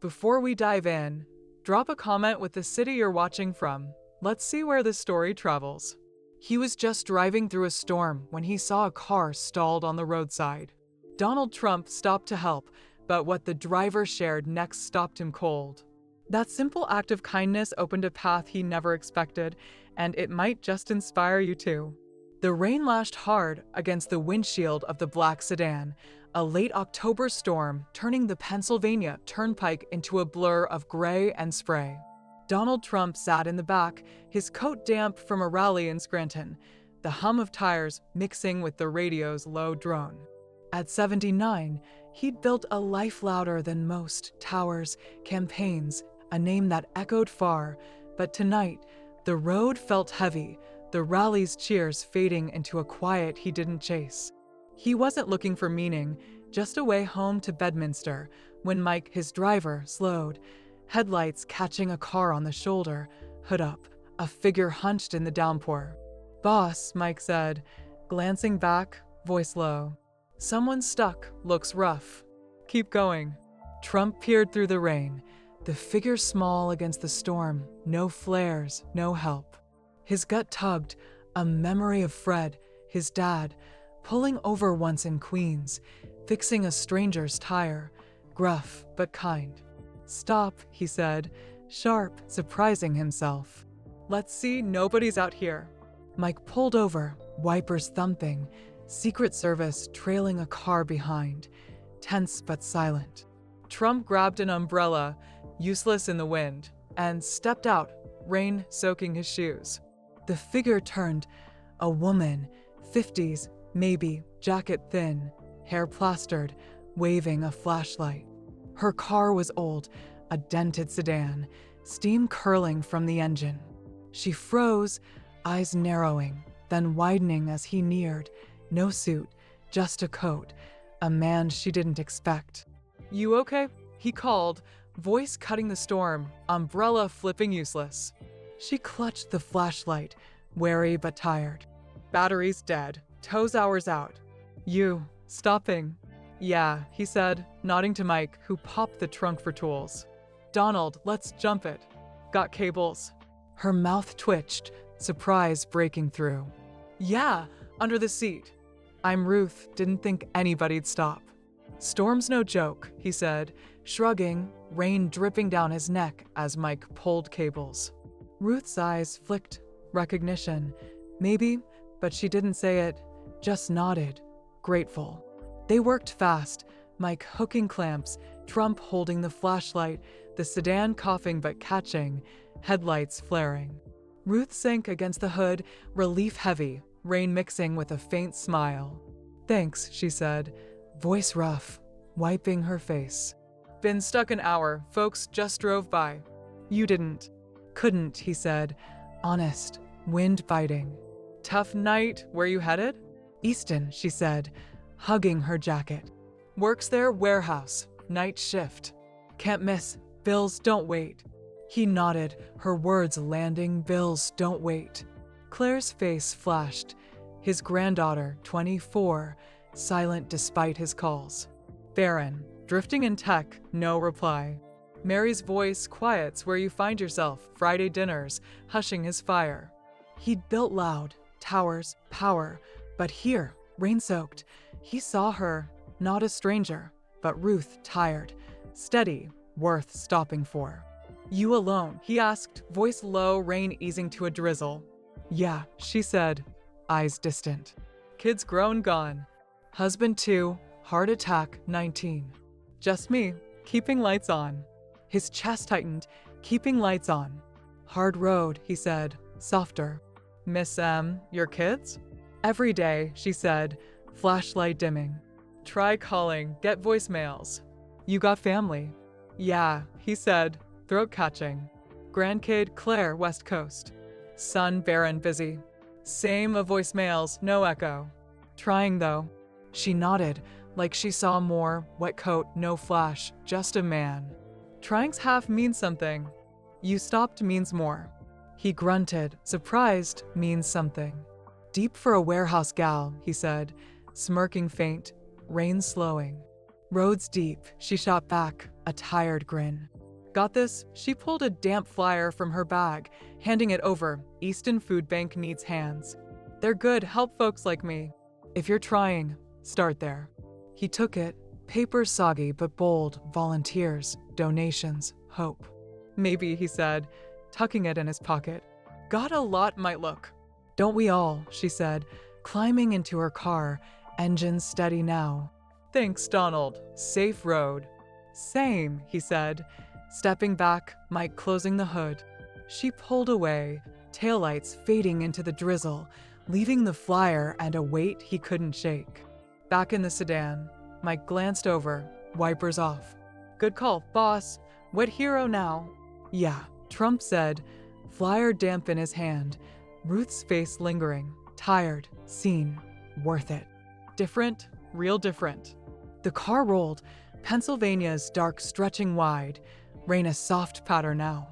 Before we dive in, drop a comment with the city you're watching from. Let's see where this story travels. He was just driving through a storm when he saw a car stalled on the roadside. Donald Trump stopped to help, but what the driver shared next stopped him cold. That simple act of kindness opened a path he never expected, and it might just inspire you too. The rain lashed hard against the windshield of the black sedan, a late October storm turning the Pennsylvania Turnpike into a blur of gray and spray. Donald Trump sat in the back, his coat damp from a rally in Scranton, the hum of tires mixing with the radio's low drone. At 79, he'd built a life louder than most: towers, campaigns, a name that echoed far. But tonight, the road felt heavy, the rally's cheers fading into a quiet he didn't chase. He wasn't looking for meaning, just a way home to Bedminster, when Mike, his driver, slowed, headlights catching a car on the shoulder, hood up, a figure hunched in the downpour. "Boss," Mike said, glancing back, voice low. "Someone stuck, looks rough." "Keep going." Trump peered through the rain, the figure small against the storm, no flares, no help. His gut tugged, a memory of Fred, his dad, pulling over once in Queens, fixing a stranger's tire, gruff but kind. "Stop," he said, sharp, surprising himself. "Let's see, nobody's out here." Mike pulled over, wipers thumping, Secret Service trailing a car behind, tense but silent. Trump grabbed an umbrella, useless in the wind, and stepped out, rain soaking his shoes. The figure turned, a woman, 50s, maybe, jacket thin, hair plastered, waving a flashlight. Her car was old, a dented sedan, steam curling from the engine. She froze, eyes narrowing, then widening as he neared. No suit, just a coat, a man she didn't expect. "You okay?" he called, voice cutting the storm, umbrella flipping useless. She clutched the flashlight, wary but tired. "Battery's dead, tow's hours out." "You, stopping?" "Yeah," he said, nodding to Mike, who popped the trunk for tools. "Donald, let's jump it." "Got cables?" Her mouth twitched, surprise breaking through. "Yeah, under the seat." "I'm Ruth, didn't think anybody'd stop." "Storm's no joke," he said, shrugging, rain dripping down his neck as Mike pulled cables. Ruth's eyes flicked, recognition, maybe, but she didn't say it, just nodded, grateful. They worked fast, Mike hooking clamps, Trump holding the flashlight, the sedan coughing but catching, headlights flaring. Ruth sank against the hood, relief heavy, rain mixing with a faint smile. "Thanks," she said, voice rough, wiping her face. "Been stuck an hour, folks just drove by." "You didn't." "Couldn't," he said, honest, wind biting. "Tough night, where you headed?" "Easton," she said, hugging her jacket. "Works there, warehouse, night shift. Can't miss, bills don't wait." He nodded, her words landing, bills don't wait. Claire's face flashed, his granddaughter, 24, silent despite his calls. Barren, drifting in tech, no reply. Mary's voice quiets where you find yourself, Friday dinners, hushing his fire. He'd built loud, towers, power, but here, rain-soaked, he saw her, not a stranger, but Ruth, tired, steady, worth stopping for. "You alone?" he asked, voice low, rain easing to a drizzle. "Yeah," she said, eyes distant. "Kids grown, gone." "Husband 2, heart attack, 19. "Just me, keeping lights on." His chest tightened, keeping lights on. "Hard road," he said, softer. "Miss M, your kids?" "Every day," she said, flashlight dimming. "Try calling, get voicemails." "You got family?" "Yeah," he said, throat catching. "Grandkid Claire, West Coast." "Son Baron busy." "Same of voicemails, no echo." "Trying though." She nodded, like she saw more, wet coat, no flash, just a man. "Trying's half means something. You stopped means more." He grunted, surprised means something. "Deep for a warehouse gal," he said, smirking faint, rain slowing. "Roads deep," she shot back, a tired grin. Got this? She pulled a damp flyer from her bag, handing it over. Easton Food Bank needs hands. They're good, help folks like me. If you're trying, start there. He took it, paper soggy but bold, volunteers, donations, hope. Maybe, he said, tucking it in his pocket. Got a lot might look. Don't we all, she said, climbing into her car, engine steady now. Thanks, Donald. Safe road. Same, he said, stepping back, Mike closing the hood. She pulled away, taillights fading into the drizzle, leaving the flyer and a weight he couldn't shake. Back in the sedan, Mike glanced over, wipers off. Good call, boss. What hero now? Yeah, Trump said, flyer damp in his hand, Ruth's face lingering, tired, seen, worth it. Different, real different. The car rolled, Pennsylvania's dark stretching wide, rain a soft patter now.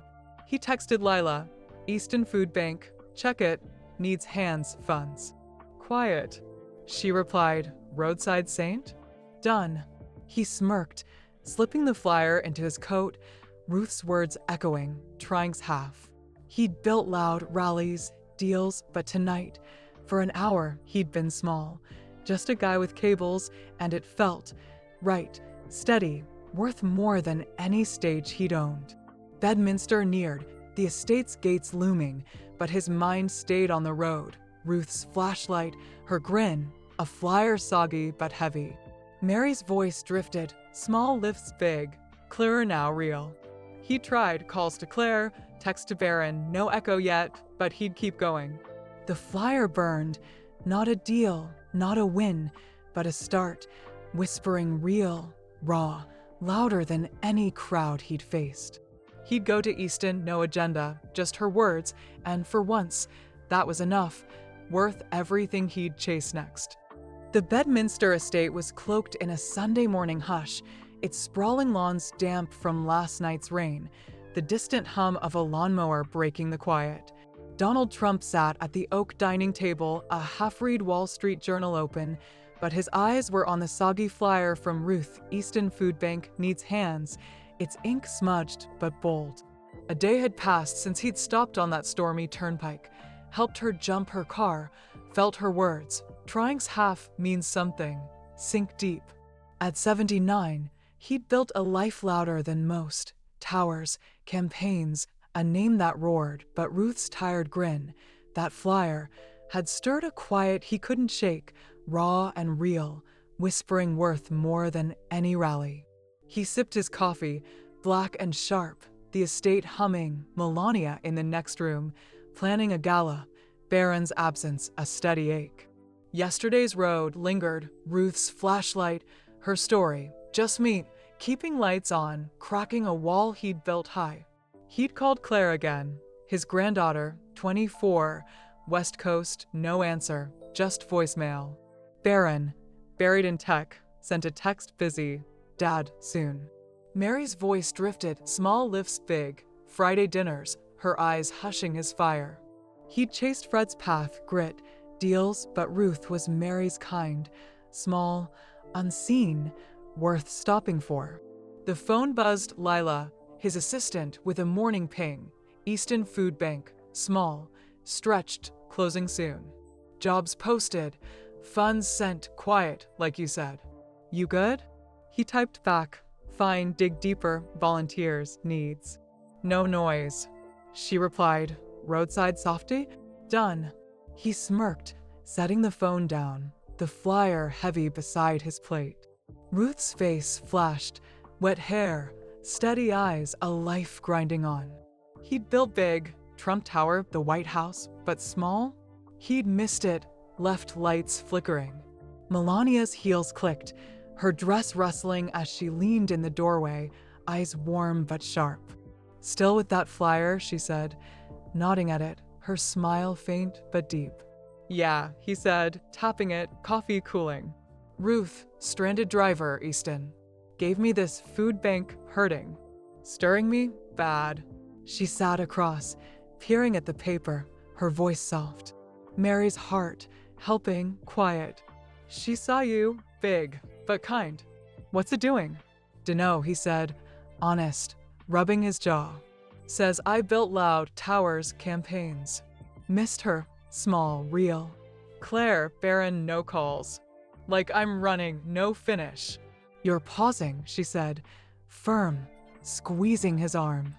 He texted Lila, Easton Food Bank, check it, needs hands, funds. Quiet. She replied, roadside saint? Done. He smirked, slipping the flyer into his coat, Ruth's words echoing, trying's half. He'd built loud rallies, deals, but tonight, for an hour, he'd been small. Just a guy with cables, and it felt right, steady, worth more than any stage he'd owned. Bedminster neared, the estate's gates looming, but his mind stayed on the road. Ruth's flashlight, her grin, a flyer soggy but heavy. Mary's voice drifted, small lifts big, clearer now real. He tried calls to Claire, text to Baron, no echo yet, but he'd keep going. The flyer burned, not a deal, not a win, but a start, whispering real, raw, louder than any crowd he'd faced. He'd go to Easton, no agenda, just her words, and for once, that was enough, worth everything he'd chase next. The Bedminster estate was cloaked in a Sunday morning hush, its sprawling lawns damp from last night's rain, the distant hum of a lawnmower breaking the quiet. Donald Trump sat at the oak dining table, a half-read Wall Street Journal open, but his eyes were on the soggy flyer from Ruth, Easton Food Bank needs hands, its ink smudged but bold. A day had passed since he'd stopped on that stormy turnpike, helped her jump her car, felt her words. Trying's half means something, sink deep. At 79, he'd built a life louder than most. Towers, campaigns, a name that roared, but Ruth's tired grin, that flyer, had stirred a quiet he couldn't shake, raw and real, whispering worth more than any rally. He sipped his coffee, black and sharp, the estate humming, Melania in the next room, planning a gala, Baron's absence a steady ache. Yesterday's road lingered, Ruth's flashlight, her story, just me, keeping lights on, cracking a wall he'd built high. He'd called Claire again, his granddaughter, 24, West Coast, no answer, just voicemail. Baron, buried in tech, sent a text busy, Dad, soon. Mary's voice drifted, small lifts big, Friday dinners, her eyes hushing his fire. He'd chased Fred's path, grit, deals, but Ruth was Mary's kind, small, unseen, worth stopping for. The phone buzzed Lila, his assistant, with a morning ping. Easton Food Bank, small, stretched, closing soon. Jobs posted, funds sent, quiet, like you said. You good? He typed back, fine, dig deeper, volunteers, needs. No noise. She replied, roadside softy? Done. He smirked, setting the phone down, the flyer heavy beside his plate. Ruth's face flashed, wet hair, steady eyes, a life grinding on. He'd built big, Trump Tower, the White House, but small? He'd missed it, left lights flickering. Melania's heels clicked, her dress rustling as she leaned in the doorway, eyes warm but sharp. Still with that flyer, she said, nodding at it, her smile faint but deep. Yeah, he said, tapping it, coffee cooling. Ruth, stranded driver, Easton. Gave me this food bank hurting. Stirring me? Bad. She sat across, peering at the paper, her voice soft. Mary's heart, helping, quiet. She saw you, big, but kind. What's it doing? Dunno, he said, Honest, rubbing his jaw. Says I built loud towers, campaigns. Missed her, small, real. Claire, barren, no calls. Like I'm running, no finish. You're pausing, she said, firm, squeezing his arm.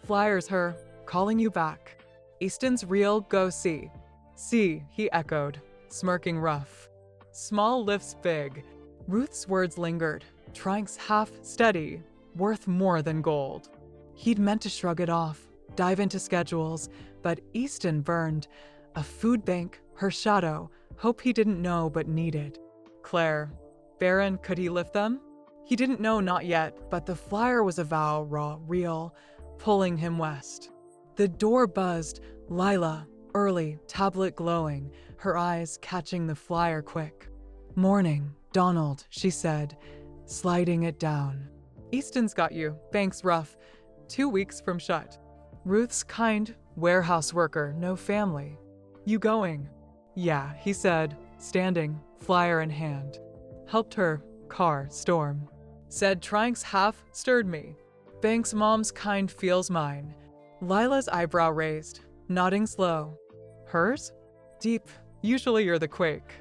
Flyers her, calling you back. Easton's real, go see. See, he echoed, smirking rough. Small lifts big. Ruth's words lingered, Trink's half steady, worth more than gold. He'd meant to shrug it off, dive into schedules, but Easton burned. A food bank, her shadow, hope he didn't know but needed. Claire, Baron, could he lift them? He didn't know, not yet, but the flyer was a vow, raw, real, pulling him west. The door buzzed, Lila, early, tablet glowing, her eyes catching the flyer quick. Morning, Donald, she said, sliding it down. Easton's got you, bank's rough, 2 weeks from shut. Ruth's kind, warehouse worker, no family. You going? Yeah, he said, standing, flyer in hand. Helped her, car, storm. Said Trink's half stirred me. Bank's mom's kind feels mine. Lila's eyebrow raised, nodding slow. Hers? Deep, usually you're the quake.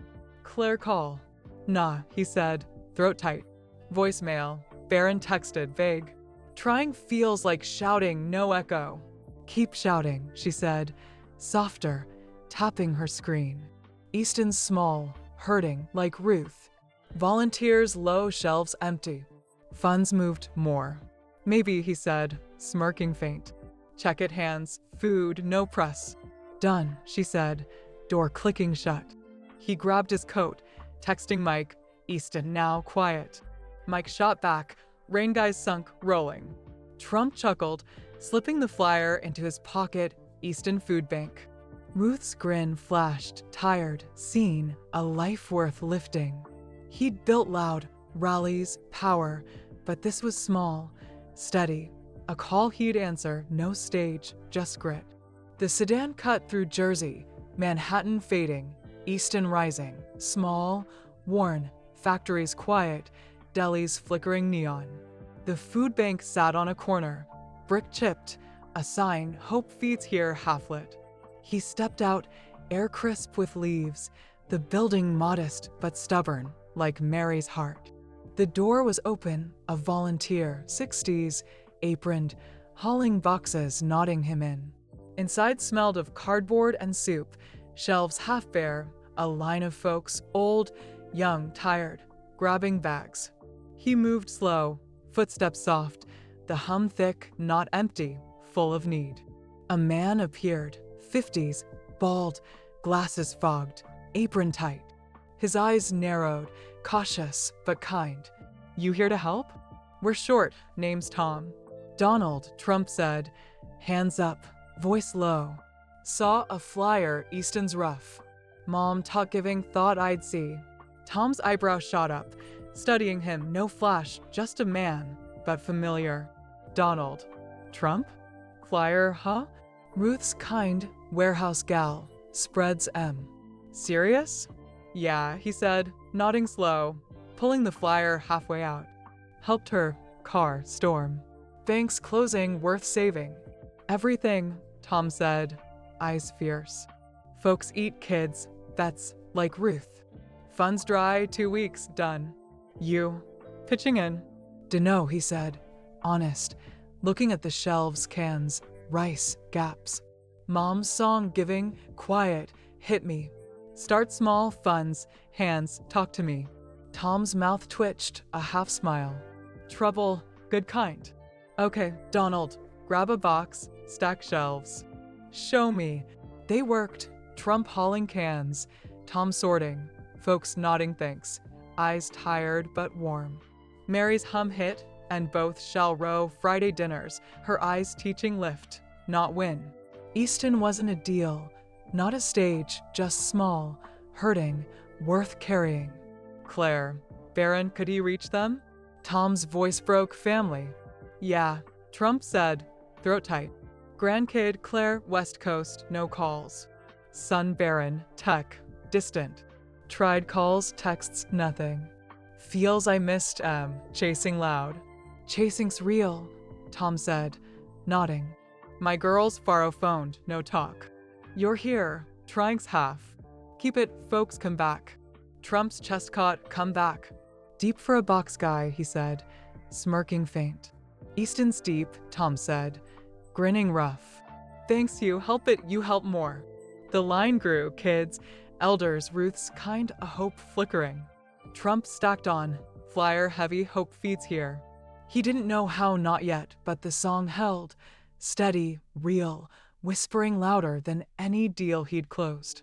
Claire call. Nah, he said, throat tight. Voicemail, Baron texted, vague. Trying feels like shouting, no echo. Keep shouting, she said, softer, tapping her screen. Easton's small, hurting, like Ruth. Volunteers low, shelves empty. Funds moved more. Maybe, he said, smirking faint. Check it hands, food, no press. Done, she said, door clicking shut. He grabbed his coat, texting Mike, Easton now quiet. Mike shot back, rain guys sunk, rolling. Trump chuckled, slipping the flyer into his pocket, Easton Food Bank. Ruth's grin flashed, tired, seen, a life worth lifting. He'd built loud, rallies, power, but this was small, steady. A call he'd answer, no stage, just grit. The sedan cut through Jersey, Manhattan fading, Easton rising, small, worn, factories quiet, delis flickering neon. The food bank sat on a corner, brick chipped, a sign, hope feeds here half-lit. He stepped out, air crisp with leaves, the building modest but stubborn, like Mary's heart. The door was open, a volunteer, 60s, aproned, hauling boxes, nodding him in. Inside smelled of cardboard and soup, shelves half bare, a line of folks, old, young, tired, grabbing bags. He moved slow, footsteps soft, the hum thick, not empty, full of need. A man appeared, 50s, bald, glasses fogged, apron tight. His eyes narrowed, cautious but kind. You here to help? We're short, name's Tom. Donald, Trump said, hands up, voice low. Saw a flyer, Easton's rough. Mom talk giving, thought I'd see. Tom's eyebrow shot up, studying him, no flash, just a man, but familiar. Donald. Trump? Flyer, huh? Ruth's kind, warehouse gal, spreads M. Serious? Yeah, he said, nodding slow, pulling the flyer halfway out. Helped her, car, storm. Bank's closing, worth saving. Everything, Tom said, eyes fierce. Folks eat kids, that's like Ruth. Funds dry, 2 weeks, done. You? Pitching in. Dunno, he said, honest, looking at the shelves, cans, rice, gaps. Mom's song giving, quiet, hit me. Start small, funds, hands, talk to me. Tom's mouth twitched, a half smile. Trouble, good kind. Okay, Donald, grab a box, stack shelves. Show me. They worked, Trump hauling cans, Tom sorting, folks nodding thanks, eyes tired but warm. Mary's hum hit, and both shall row Friday dinners, her eyes teaching lift, not win. Easton wasn't a deal, not a stage, just small, hurting, worth carrying. Claire, Baron, could he reach them? Tom's voice broke, family. Yeah, Trump said, throat tight. Grandkid, Claire, West Coast, no calls. Son, Baron, tech, distant. Tried calls, texts, nothing. Feels I missed chasing loud. Chasing's real, Tom said, nodding. My girl's phoned, no talk. You're here, trying's half. Keep it, folks come back. Trump's chest caught, come back. Deep for a box guy, he said, smirking faint. Easton's deep, Tom said, grinning rough. Thanks you, help it, you help more. The line grew, kids, elders, Ruth's kind, a hope flickering. Trump stacked on, flyer heavy, hope feeds here. He didn't know how, not yet, but the song held, steady, real, whispering louder than any deal he'd closed.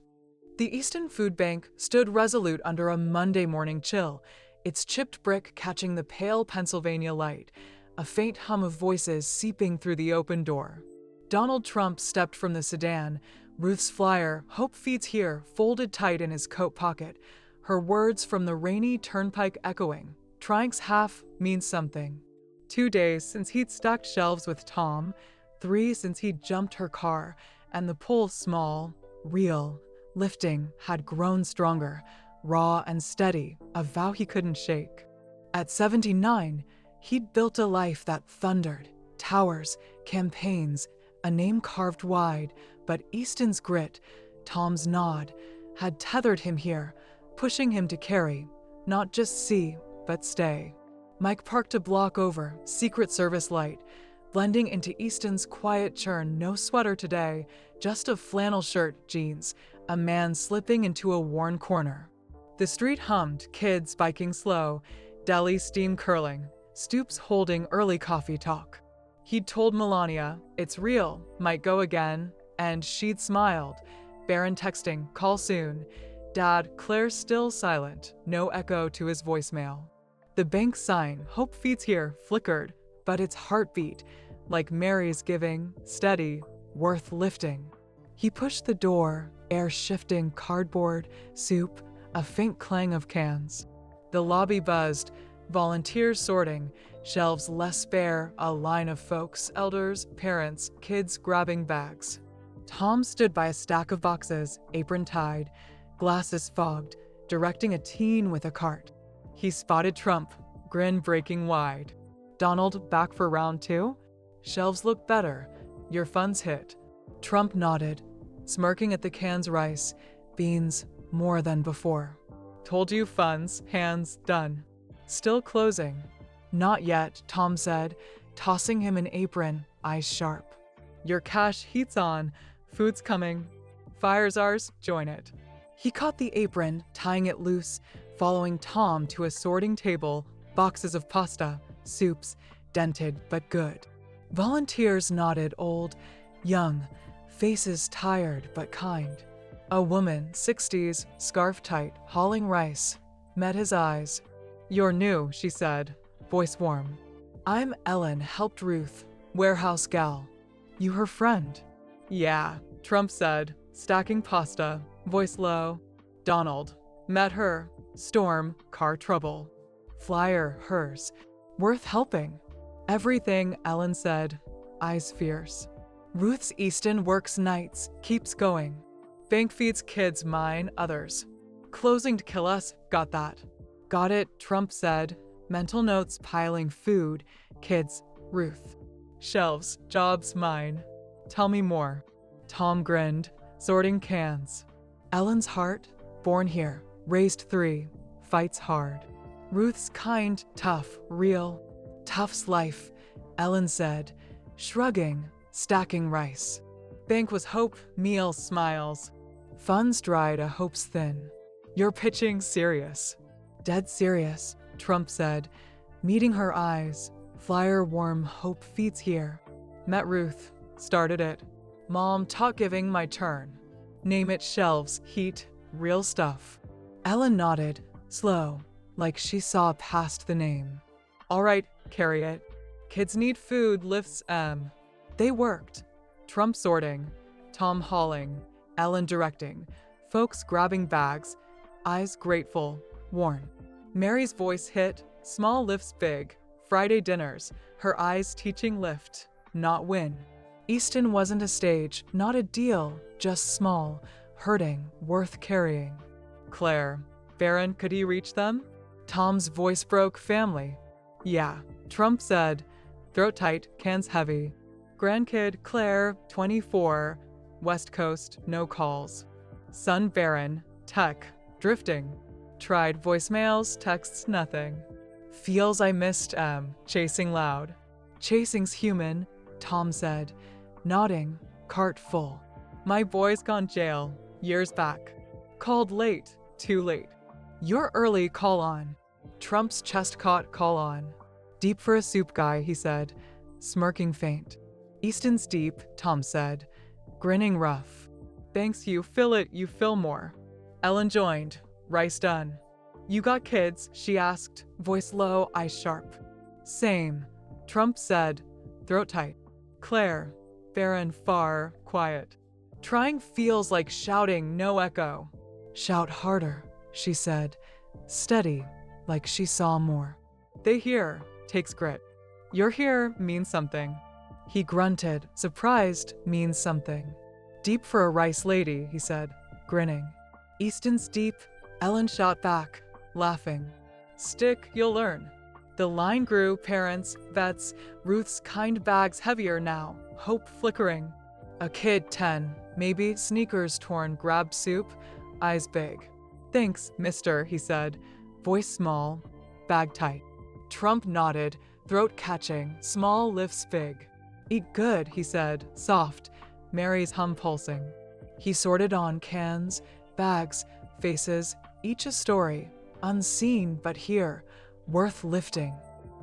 The Easton Food Bank stood resolute under a Monday morning chill, its chipped brick catching the pale Pennsylvania light, a faint hum of voices seeping through the open door. Donald Trump stepped from the sedan, Ruth's flyer, Hope Feeds Here, folded tight in his coat pocket, her words from the rainy turnpike echoing. Trying's half means something. 2 days since he'd stacked shelves with Tom, 3 since he'd jumped her car, and the pull small, real, lifting had grown stronger, raw and steady, a vow he couldn't shake. At 79, he'd built a life that thundered, towers, campaigns, a name carved wide, but Easton's grit, Tom's nod, had tethered him here, pushing him to carry, not just see, but stay. Mike parked a block over, Secret Service light, blending into Easton's quiet churn, no sweater today, just a flannel shirt, jeans, a man slipping into a worn corner. The street hummed, kids biking slow, deli steam curling, Stoops holding early coffee talk. He'd told Melania, it's real, might go again, and she'd smiled. Barron texting, call soon. Dad, Claire still silent, no echo to his voicemail. The bank sign, Hope Feeds Here, flickered, but its heartbeat, like Mary's giving, steady, worth lifting. He pushed the door, air shifting, cardboard, soup, a faint clang of cans. The lobby buzzed, volunteers sorting, shelves less bare, a line of folks, elders, parents, kids grabbing bags. Tom stood by a stack of boxes, apron tied, glasses fogged, directing a teen with a cart. He spotted Trump, grin breaking wide. Donald, back for round 2? Shelves look better. Your funds hit. Trump nodded, smirking at the cans rice, beans, more than before. Told you funds, hands, done. Still closing. Not yet, Tom said, tossing him an apron, eyes sharp. Your cash heat's on, food's coming. Fire's ours, join it. He caught the apron, tying it loose, following Tom to a sorting table, boxes of pasta, soups, dented but good. Volunteers nodded, old, young, faces tired but kind. A woman, 60s, scarf tight, hauling rice, met his eyes. You're new, she said, voice warm. I'm Ellen, helped Ruth, warehouse gal. You her friend? Yeah, Trump said, stacking pasta, voice low. Donald, met her, storm, car trouble. Flyer, hers, worth helping. Everything, Ellen said, eyes fierce. Ruth's Easton works nights, keeps going. Bank feeds kids, mine, others. Closing to kill us, got that. Got it, Trump said, mental notes piling food, kids, Ruth. Shelves, jobs, mine. Tell me more. Tom grinned, sorting cans. Ellen's heart, born here, raised 3, fights hard. Ruth's kind, tough, real. Tough's life, Ellen said, shrugging, stacking rice. Bank was hope, meal, smiles. Funds dried, a hope's thin. You're pitching serious. Dead serious, Trump said, meeting her eyes. Flyer warm, Hope Feeds Here. Met Ruth, started it. Mom taught giving my turn. Name it shelves, heat, real stuff. Ellen nodded, slow, like she saw past the name. All right, carry it. Kids need food, lifts M. They worked. Trump sorting, Tom hauling, Ellen directing, folks grabbing bags, eyes grateful, worn. Mary's voice hit, small lifts big, Friday dinners, her eyes teaching lift, not win. Easton wasn't a stage, not a deal, just small, hurting, worth carrying. Claire, Barron, could he reach them? Tom's voice broke, family. Yeah, Trump said, throat tight, cans heavy. Grandkid Claire, 24, West Coast, no calls. Son Baron, tech, drifting. Tried voicemails, texts, nothing. Feels I missed chasing loud. Chasing's human, Tom said, nodding, cart full. My boy's gone jail, years back. Called late, too late. You're early, call on. Trump's chest caught, call on. Deep for a soup guy, he said, smirking faint. Easton's deep, Tom said, grinning rough. Thanks, you fill it, you fill more. Ellen joined, rice done. You got kids, she asked, voice low, eyes sharp. Same, Trump said, throat tight. Claire, Baron far, quiet. Trying feels like shouting, no echo. Shout harder, she said, steady, like she saw more. They hear, takes grit. You're here means something. He grunted, surprised means something. Deep for a rice lady, he said, grinning. Easton's deep, Ellen shot back, laughing. Stick, you'll learn. The line grew, parents, vets, Ruth's kind bags heavier now, hope flickering. A kid 10, maybe sneakers torn, grabbed soup, eyes big. Thanks, mister, he said, voice small, bag tight. Trump nodded, throat catching, small lifts big. Eat good, he said, soft, Mary's hum pulsing. He sorted on cans, bags, faces, each a story, unseen but here, worth lifting.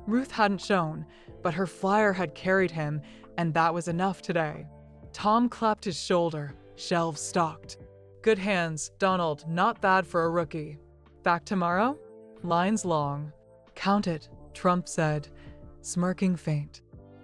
Ruth hadn't shown, but her flyer had carried him, and that was enough today. Tom clapped his shoulder, shelves stocked. Good hands, Donald, not bad for a rookie. Back tomorrow? Lines long. Count it, Trump said, smirking faint.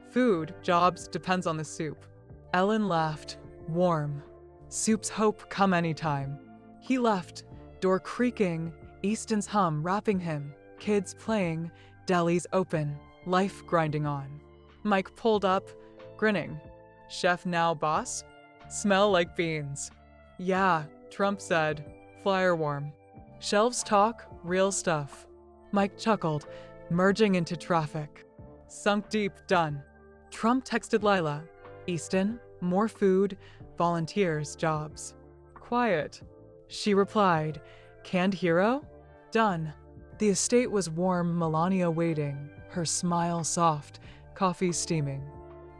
Food, jobs, depends on the soup. Ellen laughed, warm. Soup's hope come anytime. He left, door creaking, Easton's hum wrapping him, kids playing, delis open, life grinding on. Mike pulled up, grinning. Chef now boss? Smell like beans. Yeah, Trump said, flyer warm. Shelves talk, real stuff. Mike chuckled, merging into traffic. Sunk deep, done. Trump texted Lila. Easton, more food, volunteers, jobs. Quiet. She replied, canned hero? Done. The estate was warm, Melania waiting, her smile soft, coffee steaming.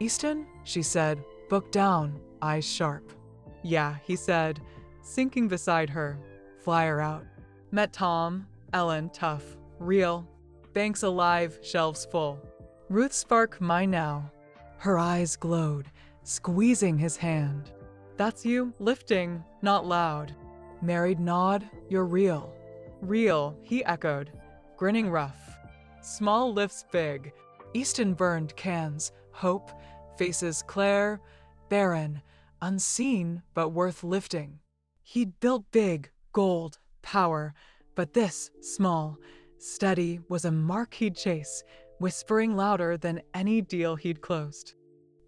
Easton, she said, book down, eyes sharp. Yeah, he said, sinking beside her, flyer out. Met Tom, Ellen, tough, real, banks alive, shelves full. Ruth spark mine now. Her eyes glowed, squeezing his hand. That's you, lifting, not loud. Married nod, you're real. Real, he echoed, grinning rough. Small lifts big. Easton burned cans, hope, faces Claire, Baron, unseen but worth lifting. He'd built big, gold, power, but this, small, steady, was a mark he'd chase, whispering louder than any deal he'd closed.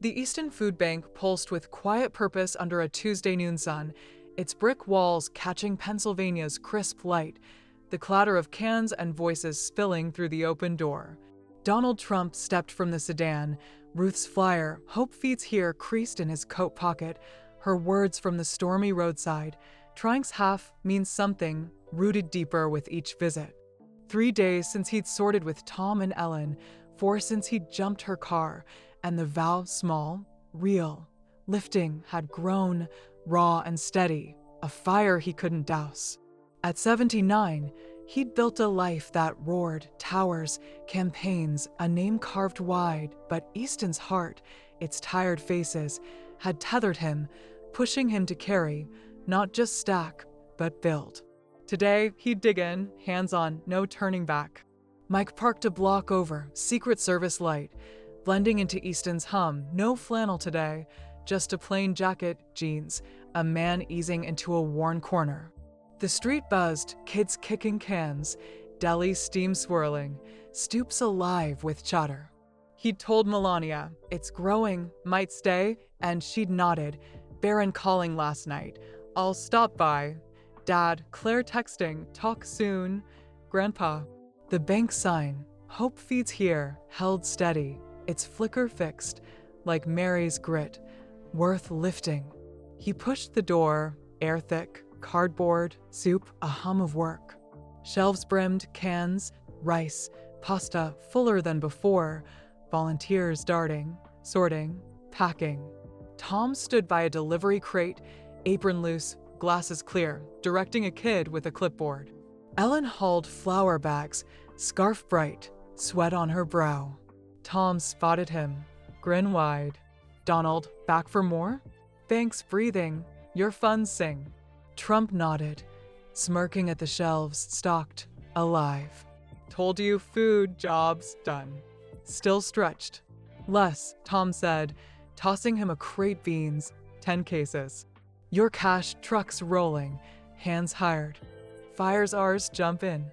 The Easton Food Bank pulsed with quiet purpose under a Tuesday noon sun, its brick walls catching Pennsylvania's crisp light, the clatter of cans and voices spilling through the open door. Donald Trump stepped from the sedan, Ruth's flyer, Hope Feeds Here, creased in his coat pocket, her words from the stormy roadside. Trying's half means something, rooted deeper with each visit. 3 days since he'd sorted with Tom and Ellen, 4 since he'd jumped her car, and the vow small, real, lifting had grown, raw and steady, a fire he couldn't douse. At 79, he'd built a life that roared, towers, campaigns, a name carved wide, but Easton's heart, its tired faces, had tethered him, pushing him to carry, not just stack, but build. Today, he'd dig in, hands on, no turning back. Mike parked a block over, Secret Service light, blending into Easton's hum, no flannel today, just a plain jacket, jeans, a man easing into a worn corner. The street buzzed, kids kicking cans, deli steam swirling, stoops alive with chatter. He'd told Melania, it's growing, might stay, and she'd nodded. Baron calling last night. I'll stop by. Dad, Claire texting, talk soon. Grandpa. The bank sign, Hope Feeds Here, held steady, its flicker fixed, like Mary's grit, worth lifting. He pushed the door, air thick, cardboard, soup, a hum of work. Shelves brimmed, cans, rice, pasta fuller than before, volunteers darting, sorting, packing. Tom stood by a delivery crate, apron loose, glasses clear, directing a kid with a clipboard. Ellen hauled flour bags, scarf bright, sweat on her brow. Tom spotted him, grin wide. Donald, back for more? Thanks, breathing. Your funds sing. Trump nodded, smirking at the shelves stocked, alive. Told you food, jobs, done. Still stretched. Less, Tom said, tossing him a crate beans, 10 cases. Your cash, trucks rolling, hands hired. Fires ours, jump in.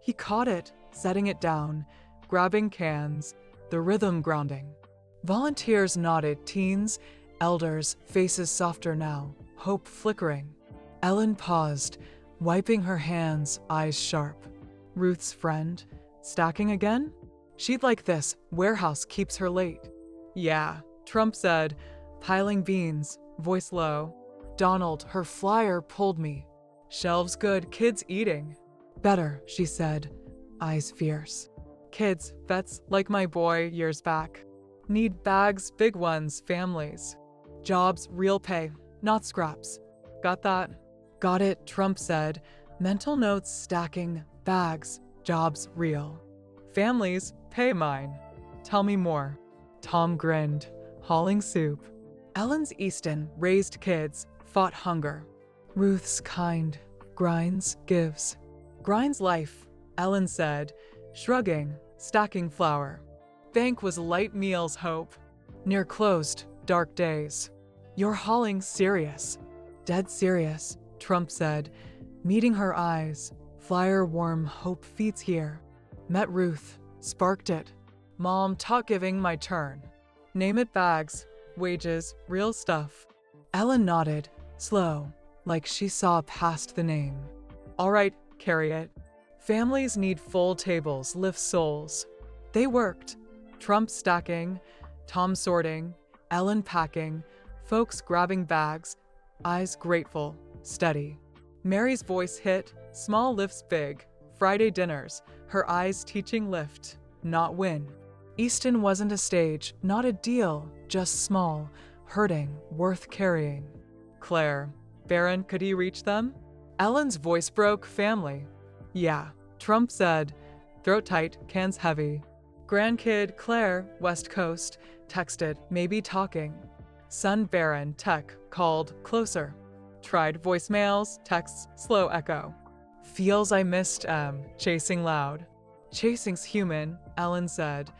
He caught it, setting it down, grabbing cans, the rhythm grounding. Volunteers nodded, teens, elders, faces softer now, hope flickering. Ellen paused, wiping her hands, eyes sharp. Ruth's friend, stacking again? She'd like this, warehouse keeps her late. Yeah, Trump said, piling beans, voice low. Donald, her flyer pulled me. Shelves good, kids eating. Better, she said, eyes fierce. Kids, vets like my boy years back. Need bags, big ones, families. Jobs, real pay, not scraps. Got that? Got it, Trump said, mental notes stacking, bags, jobs real. Families, pay mine. Tell me more. Tom grinned, hauling soup. Ellen's Easton raised kids, fought hunger. Ruth's kind, grinds, gives. Grinds life, Ellen said, shrugging, stacking flour. Bank was light meals hope. Near closed, dark days. You're hauling serious. Dead serious, Trump said, meeting her eyes. Flyer warm hope feeds here. Met Ruth, sparked it. Mom taught giving my turn. Name it bags, wages, real stuff. Ellen nodded, slow, like she saw past the name. All right, carry it. Families need full tables, lift souls. They worked. Trump stacking, Tom sorting, Ellen packing, folks grabbing bags, eyes grateful, steady. Mary's voice hit, small lifts big, Friday dinners, her eyes teaching lift, not win. Easton wasn't a stage, not a deal, just small, hurting, worth carrying. Claire, Baron, could he reach them? Ellen's voice broke, family. Yeah, Trump said, throat tight, cans heavy. Grandkid, Claire, West Coast, texted, maybe talking. Son Baron, tech, called, closer. Tried voicemails, texts, slow echo. Feels I missed chasing loud. Chasing's human, Ellen said,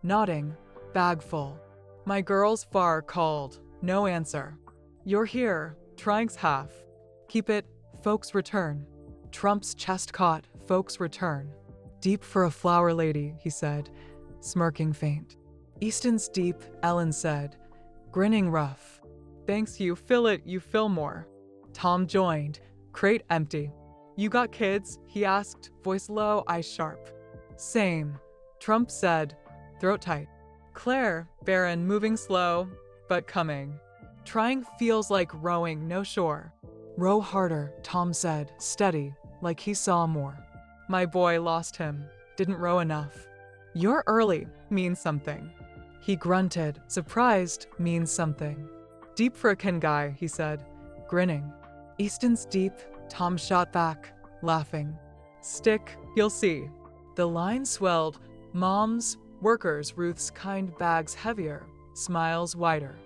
nodding, bag full. My girl's far called, no answer. You're here, trying's half. Keep it, folks return. Trump's chest caught, folks return. Deep for a flower lady, he said, smirking faint. Easton's deep, Ellen said, grinning rough. Thanks you fill it, you fill more. Tom joined, crate empty. You got kids? He asked, voice low, eyes sharp. Same, Trump said, throat tight. Claire, Baron, moving slow, but coming. Trying feels like rowing, no shore. Row harder, Tom said, steady, like he saw more. My boy lost him, didn't row enough. You're early, means something. He grunted, surprised, means something. Deep for a kin guy, he said, grinning. Easton's deep, Tom shot back, laughing. Stick, you'll see. The line swelled, moms, workers, Ruth's kind bags heavier, smiles wider.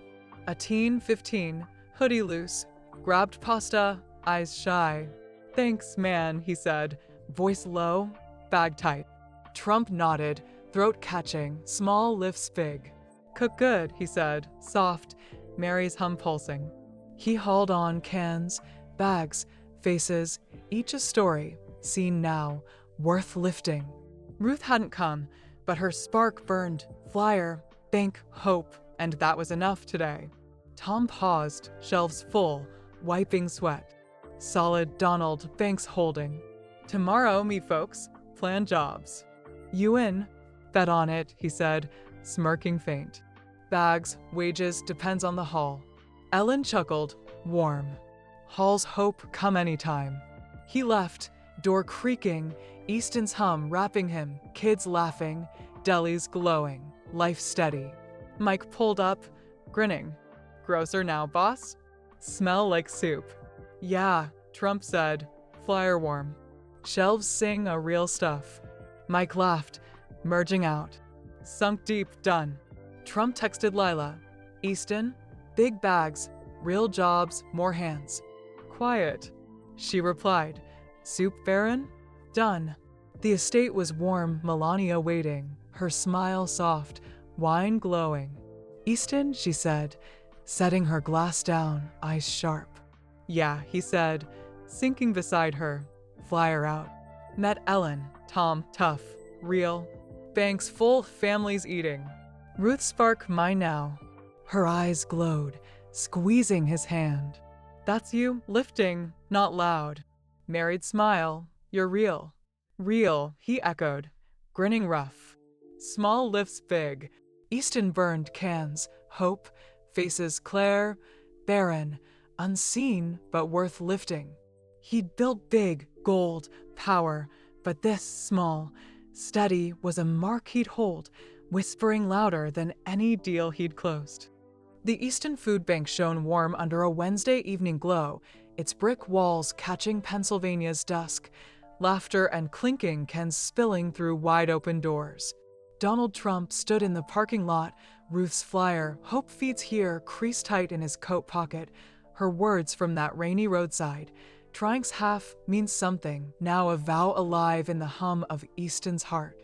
A teen, 15, hoodie loose, grabbed pasta, eyes shy. Thanks, man, he said, voice low, bag tight. Trump nodded, throat catching, small lifts big. Cook good, he said, soft, Mary's hum pulsing. He hauled on cans, bags, faces, each a story, seen now, worth lifting. Ruth hadn't come, but her spark burned, flyer, bank, hope, and that was enough today. Tom paused, shelves full, wiping sweat. Solid Donald, banks holding. Tomorrow, me folks, plan jobs. You in? Bet on it, he said, smirking faint. Bags, wages, depends on the hall. Ellen chuckled, warm. Hall's hope come anytime. He left, door creaking, Easton's hum wrapping him, kids laughing, delis glowing, life steady. Mike pulled up, grinning. Grocer now, boss? Smell like soup. Yeah, Trump said, flyer warm. Shelves sing a real stuff. Mike laughed, merging out. Sunk deep, done. Trump texted Lila. Easton, big bags, real jobs, more hands. Quiet. She replied. Soup, Baron? Done. The estate was warm, Melania waiting, her smile soft, wine glowing. Easton, she said, setting her glass down, eyes sharp. Yeah, he said, sinking beside her. Flyer out. Met Ellen, Tom, tough, real. Banks full, families eating. Ruth spark, mine now. Her eyes glowed, squeezing his hand. That's you, lifting, not loud. Married smile, you're real. Real, he echoed, grinning rough. Small lifts big. Easton burned cans, hope, faces Claire, barren, unseen but worth lifting. He'd built big, gold, power, but this small, steady was a mark he'd hold, whispering louder than any deal he'd closed. The Easton Food Bank shone warm under a Wednesday evening glow, its brick walls catching Pennsylvania's dusk, laughter and clinking cans spilling through wide-open doors. Donald Trump stood in the parking lot, Ruth's flyer, Hope feeds here, creased tight in his coat pocket, her words from that rainy roadside. Trying's half means something, now a vow alive in the hum of Easton's heart.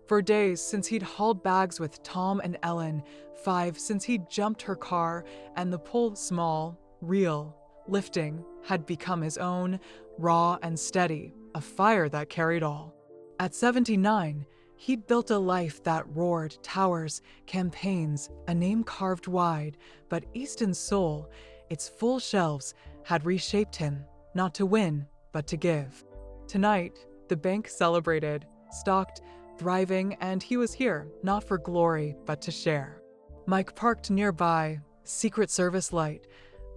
For days since he'd hauled bags with Tom and Ellen, 5 since he'd jumped her car, and the pull small, real, lifting, had become his own, raw and steady, a fire that carried all. At 79, he'd built a life that roared, towers, campaigns, a name carved wide, but Easton's soul, its full shelves, had reshaped him, not to win, but to give. Tonight, the bank celebrated, stocked, thriving, and he was here, not for glory, but to share. Mike parked nearby, Secret Service light,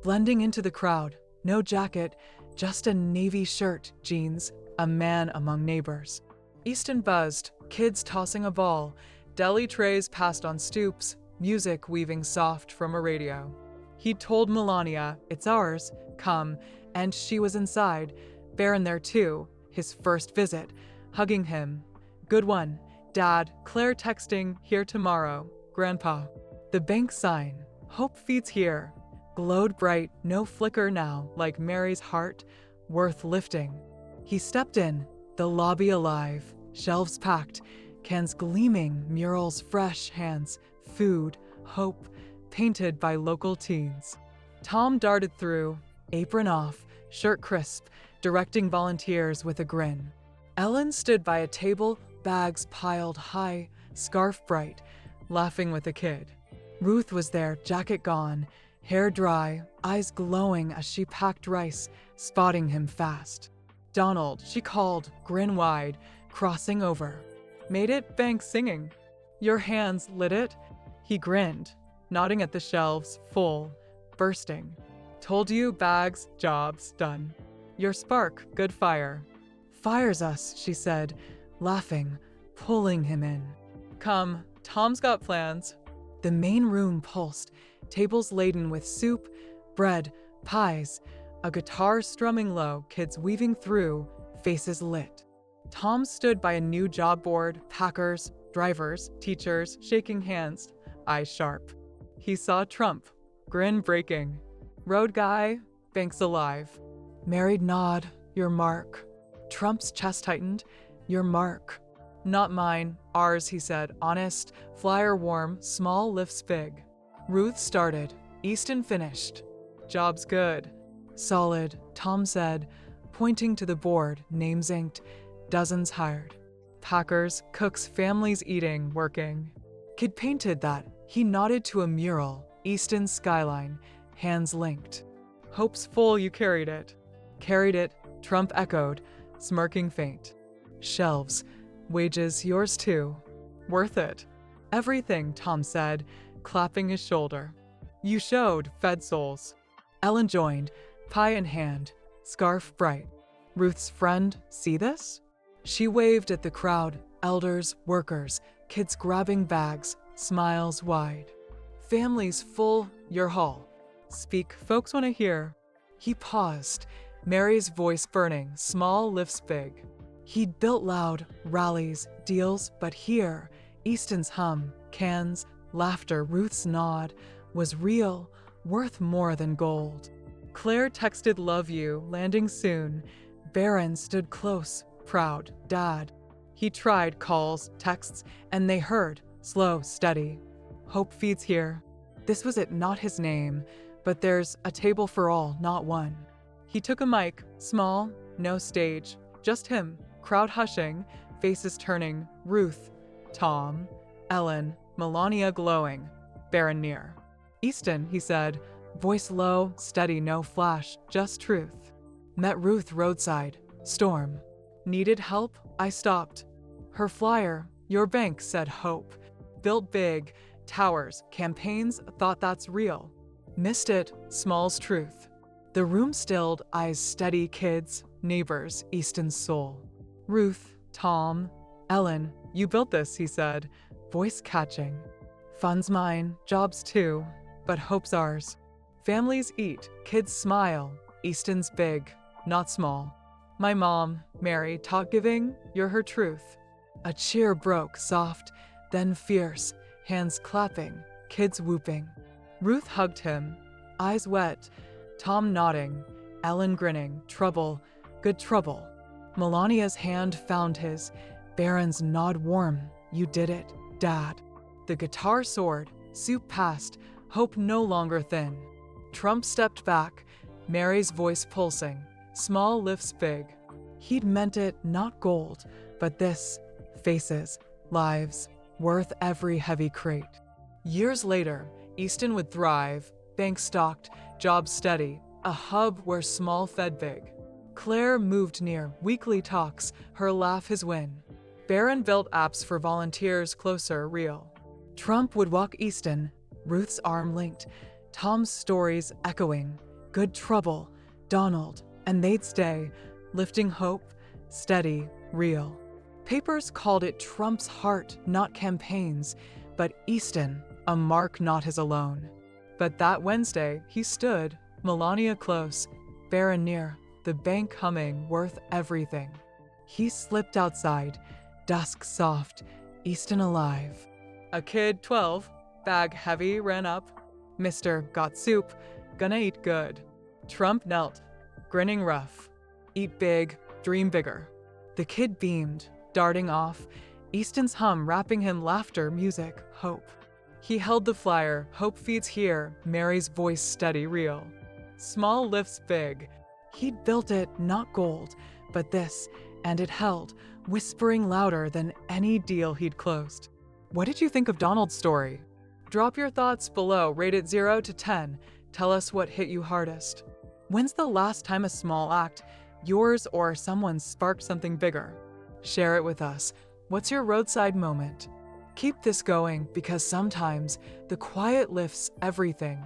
blending into the crowd, no jacket, just a navy shirt, jeans, a man among neighbors. Easton buzzed, kids tossing a ball, deli trays passed on stoops, music weaving soft from a radio. He told Melania, it's ours, come, and she was inside, Baron there too, his first visit, hugging him. Good one, Dad, Claire texting, here tomorrow, Grandpa. The bank sign, Hope feeds here, glowed bright, no flicker now, like Mary's heart, worth lifting. He stepped in, the lobby alive, shelves packed, cans gleaming, murals fresh, hands, food, hope, painted by local teens. Tom darted through, apron off, shirt crisp, directing volunteers with a grin. Ellen stood by a table, bags piled high, scarf bright, laughing with a kid. Ruth was there, jacket gone, hair dry, eyes glowing as she packed rice, spotting him fast. Donald, she called, grin wide, crossing over. Made it, bank singing. Your hands lit it? He grinned, nodding at the shelves, full, bursting. Told you, bags, jobs, done. Your spark, good fire. Fires us, she said, laughing, pulling him in. Come, Tom's got plans. The main room pulsed, tables laden with soup, bread, pies, a guitar strumming low, kids weaving through, faces lit. Tom stood by a new job board, packers, drivers, teachers, shaking hands, eyes sharp. He saw Trump, grin breaking. Road guy, banks alive. Married nod, your mark. Trump's chest tightened, your mark. Not mine, ours, he said, honest, flyer warm, small lifts big. Ruth started, Easton finished. Job's good. Solid, Tom said, pointing to the board, names inked, dozens hired. Packers, cooks, families eating, working. Kid painted that. He nodded to a mural, Easton's skyline, hands linked. Hope's full, you carried it. Carried it, Trump echoed, smirking faint. Shelves, wages, yours too. Worth it. Everything, Tom said, clapping his shoulder. You showed, fed souls. Ellen joined, pie in hand, scarf bright. Ruth's friend, see this? She waved at the crowd, elders, workers, kids grabbing bags, smiles wide. Families full, your hall. Speak, folks want to hear. He paused, Mary's voice burning, small lifts big. He'd built loud, rallies, deals, but here, Easton's hum, cans, laughter, Ruth's nod, was real, worth more than gold. Claire texted love you, landing soon. Barron stood close, proud, dad. He tried calls, texts, and they heard, slow, steady. Hope feeds here. This was it, not his name, but there's a table for all, not one. He took a mic, small, no stage, just him, crowd hushing, faces turning, Ruth, Tom, Ellen, Melania glowing, Barron near. Easton, he said, voice low, steady, no flash, just truth. Met Ruth roadside, storm. Needed help? I stopped. Her flyer, your bank, said hope. Built big, towers, campaigns, thought that's real. Missed it, small's truth. The room stilled, eyes steady, kids, neighbors, Easton's soul. Ruth, Tom, Ellen, you built this, he said, voice catching. Funds mine, jobs too, but hope's ours. Families eat, kids smile, Easton's big, not small. My mom, Mary, taught giving, you're her truth. A cheer broke, soft, then fierce, hands clapping, kids whooping. Ruth hugged him, eyes wet, Tom nodding, Ellen grinning, trouble, good trouble. Melania's hand found his, Barron's nod warm, you did it, Dad. The guitar soared, soup passed, hope no longer thin. Trump stepped back, Mary's voice pulsing, small lifts big. He'd meant it, not gold, but this, faces, lives, worth every heavy crate. Years later, Easton would thrive, bank stocked, jobs steady, a hub where small fed big. Claire moved near, weekly talks, her laugh his win. Barron built apps for volunteers closer, real. Trump would walk Easton, Ruth's arm linked, Tom's stories echoing, good trouble, Donald, and they'd stay, lifting hope, steady, real. Papers called it Trump's heart, not campaigns, but Easton, a mark not his alone. But that Wednesday, he stood, Melania close, Barron near, the bank humming, worth everything. He slipped outside, dusk soft, Easton alive. A kid, 12, bag heavy, ran up. Mister, got soup, gonna eat good. Trump knelt, grinning rough. Eat big, dream bigger. The kid beamed, darting off, Easton's hum wrapping him laughter, music, hope. He held the flyer, hope feeds here, Mary's voice steady, real. Small lifts big. He'd built it, not gold, but this, and it held, whispering louder than any deal he'd closed. What did you think of Donald's story? Drop your thoughts below, rate it 0 to 10. Tell us what hit you hardest. When's the last time a small act, yours or someone's, sparked something bigger? Share it with us. What's your roadside moment? Keep this going because sometimes the quiet lifts everything.